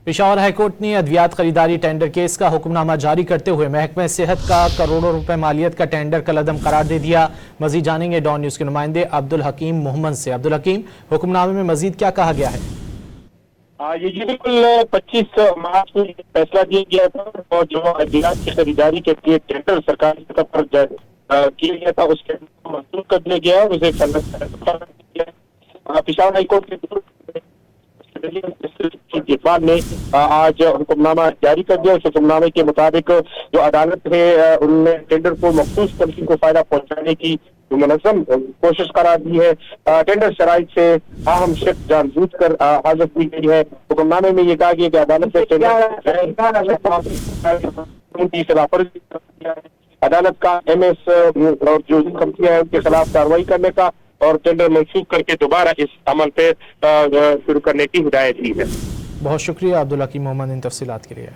Peshawar high court نے ادویات خریداری ٹینڈر کیس کا حکمنامہ جاری کرتے ہوئے محکمہ صحت کا کروڑوں روپے مالیت کا ٹینڈر کالعدم قرار دے دیا۔ مزید جانیں گے ڈان نیوز کے نمائندے عبدالحکیم محمد سے۔ عبدالحکیم، حکمنامے میں مزید کیا کہا گیا ہے؟ یہ بالکل 25 مارچ کو فیصلہ دیا گیا تھا اور جو ادویات کی خریداری کے لیے ٹینڈر سرکاری سطح پر کیا گیا تھا اس کے منسوخ کر دیا گیا اور اسے پشاور ہائی کورٹ کے افراد نے آج حکمنامہ جاری کر دیا۔ اس حکمنامے کے مطابق جو عدالت ہے ان نے ٹینڈر کو مخصوص طبقے کو فائدہ پہنچانے کی جو منظم کوشش قرار دی ہے۔ ٹینڈر شرائط سے اہم شخص جان بوجھ کر حاضر کی گئی ہے۔ حکمنامے میں یہ کہا گیا کہ عدالت نے عدالت کا ایم ایس اور جو کمپنیاں ہیں ان کے خلاف کارروائی کرنے کا اور ٹینڈر منسوخ کر کے دوبارہ اس عمل پہ شروع کرنے کی ہدایت دی ہے۔ بہت شکریہ عبدالحکیم محمد ان تفصیلات کے لیے۔